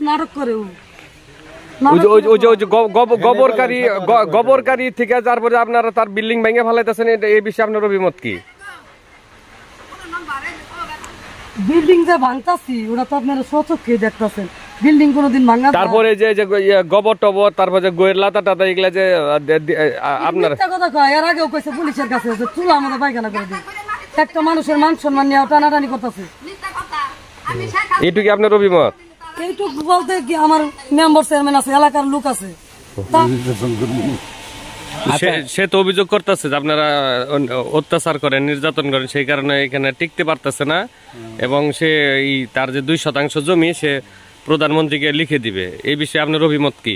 নাটক করে গোবরকারী থেকে তারপরে আপনারা তার বিল্ডিং ভেঙে ফেলাইতেছেন, এই বিষয়ে আপনার অভিমত কি? বিল্ডিং যে ভাঙতাছি ওটা তো আপনারা স্বচক্ষে দেখতেছেন, বিল্ডিং কোনোদিন ভাঙা। তারপরে যে গোবর টবর, তারপরে গোয়ের লাতা টাতা এগুলা যে আপনার কথা কয়, এর আগেও কইছে পুলিশের কাছে যে চুলা আমাদের পায়খানা করে দিই, একটা মানুষের মান সম্মান নিয়ে টানাটানি করতেছে। এইটুকু আপনার অভিমত? এইটুকু বলতে কি, আমার মেম্বার চেয়ারম্যান আছে, এলাকার লোক আছে, সে তো অভিযোগ করতেছে যে আপনারা অত্যাচার করেন, নির্যাতন করেন, সেই কারণে এখানে টিকতে পারতেছে না, এবং সে তার যে 2% জমি সে প্রধানমন্ত্রীকে লিখে দিবে। এই বিষয়ে আপনার অভিমত কি?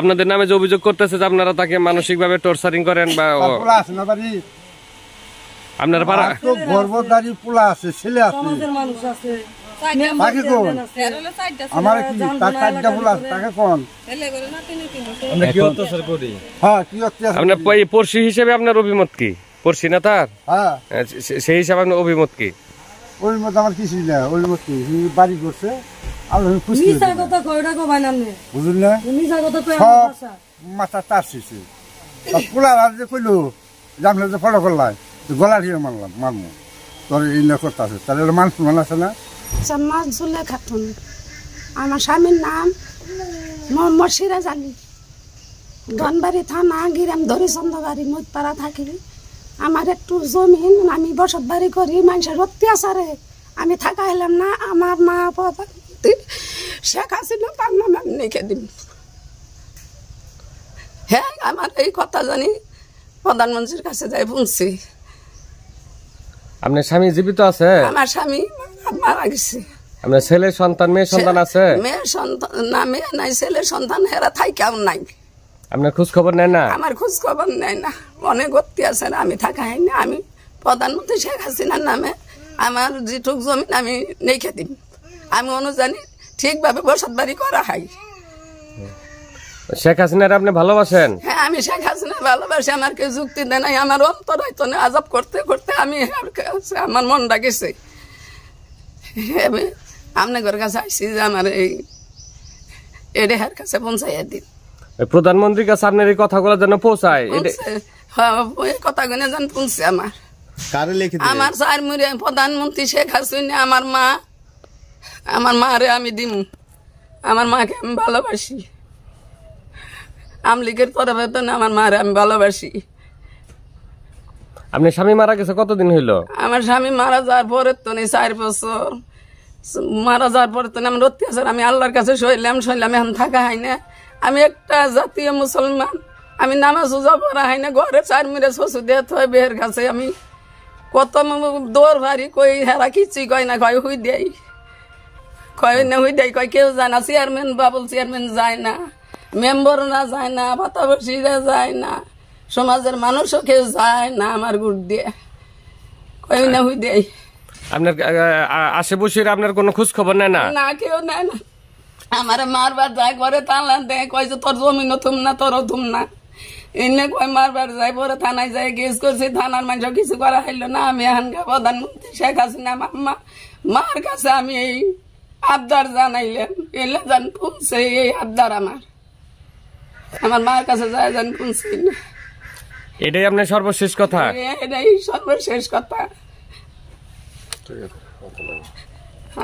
আপনাদের নামে যে অভিযোগ করতেছে যে আপনারা তাকে মানসিক ভাবে টর্চারিং করেন, বা আপনার পাড়া গর্ভধারী পোলা আছে, ছেলে আছে, আমার কি তার 4টা পোলা আছে, তাকে কোন আমরা কি অত্যাচার করি? হ্যাঁ, কি অত্যাচার? আপনার পড়শি হিসেবে আপনার অভিমত কি? পড়শি না তার? হ্যাঁ, সেই হিসাবে আপনার অভিমত কি? অভিমত আমার কিছুই না। অভিমত কি, বাড়ি করছে, বুঝলেন না, মাথা তার শেষে পোলার আর যে কইলো যে আমরা যে ফটো করলাম, গলা দিয়ে মারমো, তোর এই না করতে আছে, তাহলে মানুষ মান আছে না? জুলে খাতুন, আমার স্বামীর নাম মোহাম্মদ সিরাজ আলী, ধনবাড়ি থানা, গিরাম দরিচন্দ্রবাড়ি, মুদপাড়া থাকি। আমার একটু জমিন, আমি বসত বাড়ি করি, মানুষের অত্যাচারে আমি থাকা এলাম না। আমার মা প্রধানমন্ত্রী শেখ হাসিনা তার নামে আমি লিখে দিন। হ্যাঁ, আমার এই কথা জানি প্রধানমন্ত্রীর কাছে যাই শুনছি। আপনার স্বামী জীবিত আছে? আমার স্বামী মারা গেছে। আপনার ছেলে সন্তান, মেয়ে সন্তান আছে? মেয়ের সন্তান না, মেয়ে নাই, ছেলের সন্তান হেরা থাই কেমন নাই। আপনার খোঁজ খবর নেয় না? আমার খোঁজ খবর নেয় না, অনেক অত্যাচার আমি থাকা হয় না। আমি প্রধানমন্ত্রী শেখ হাসিনার নামে আমার যেটুক জমিন আমি লিখে দিন, আমি অনুযায়ী ঠিকভাবে বসত বাড়ি করা হয়। শেখ হাসিনার আপনি ভালোবাসেন? হ্যাঁ, আমি শেখ হাসিনা ভালোবাসি। আমার কেউ যুক্তি দেয় নাই, আমার অন্তর হয়তো আজাব করতে করতে আমি আমার মনটা গেছে। আমি আপনাদের কাছে আসছি যে আমার এই রেহার কাছে পৌঁছাইয়া দিন। প্রধানমন্ত্রীর কাছে আপনার এই কথাগুলো যেন পৌঁছায়, এই কথাগুলো যেন পৌঁছে আমার। আমার চার মুড়ে প্রধানমন্ত্রী শেখ হাসিনা, আমার মারে আমি দিম, আমার মাকে আমি ভালোবাসি। আমলিগের তরফে তো না, আমার মারে আমি ভালোবাসি। আপনার স্বামী মারা গেছে কতদিন হইল? আমার স্বামী মারা যাওয়ার পরে তো 4 বছর। মারা যাওয়ার পরে তো আমার অত্যাচার আমি আল্লাহর কাছে সইলাম, এখন থাকা হয় না। আমি একটা জাতীয় মুসলমান, আমি নামাজ উজা পড়া হয় না, ঘরে 4 মিনিট শশু দিয়ে হয় বের কাছে। আমি কত দৌড় ভারি, কই হেরা কিছুই কয় না, কয় হুই দেয়, কয় না হুই দেয়, কয় কেউ যায় না। চেয়ারম্যান, বাবুল চেয়ারম্যান যায় না, মেম্বাররা যায় না, ভাতাবাসীরা যায় না, সমাজের মানুষও কেউ যায় না আমার গুড় দিয়ে, কয় না হুই দেয়। আপনার আশেপাশে আপনার কোনো খোঁজ খবর নেয় না? না, কেউ নেয় না। আমার মারবার যায়, ঘরে তালা দেয়, কয় যে তোর জমিনও থুম না, তোরও থুম না, এনে কয় মারবার যায়। পরে থানায় যায় কেস করছি, থানার মানুষ কিছু করা হইল না। আমি এখানকার প্রধানমন্ত্রী শেখ হাসিনা মার কাছে আমি এই আবদার জানাইলাম, এলে যান পৌঁছে এই আবদার আমার মার কাছে যায় যান পৌঁছে। এটাই আপনার সর্বশেষ কথা? এটাই সর্বশেষ কথা।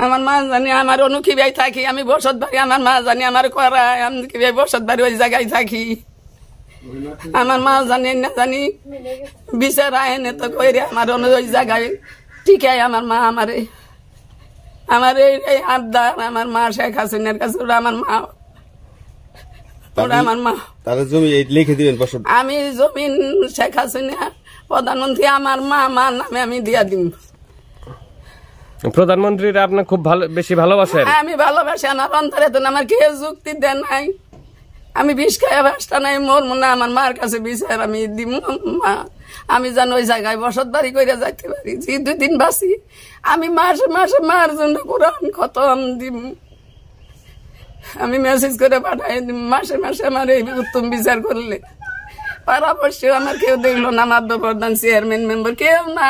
আমার মা জানি আমার অনুকি ভাই থাকি, আমি বসত বাড়ি, আমার মা জানি আমার করায়, আমি কি ভাই বসত বাড়ি ওই জায়গায় থাকি। আমার মা জানি না জানি বিচার আইনে তো কইরে আমার ওই জায়গায় টিকায় আমার মা আমারে, আমার এই আবদার আমার মা শেখ হাসিনার কাছে, ওরা আমার মা, ওরা আমার মা। তাহলে জমি লিখে দিবেন? আমি জমিন শেখ হাসিনা প্রধানমন্ত্রী আমার মা নামে আমি দিয়া দিব। প্রধানমন্ত্রীরা আপনার খুব বেশি ভালোবাসেন? আমি ভালোবাসি, আমার অন্তরে তো আমার কেউ যুক্তি দেন নাই। আমি বিষ খাই বাসটা নাই, মোর মনে আমার মার কাছে বিচার আমি দিব। আমি যেন ওই জায়গায় বসত বাড়ি করে যাইতে পারি, যে 2 দিন বাঁচি। আমি মাসে মাসে মার জন্য কোরআন খতম দিব, আমি মেসেজ করে পাঠাই দিব মাসে মাসে। আমার এই উত্তম বিচার করলে পাড়াপড়শি আমার কেউ দেখলো না, মাদ্য প্রধান, চেয়ারম্যান, মেম্বার কেউ না।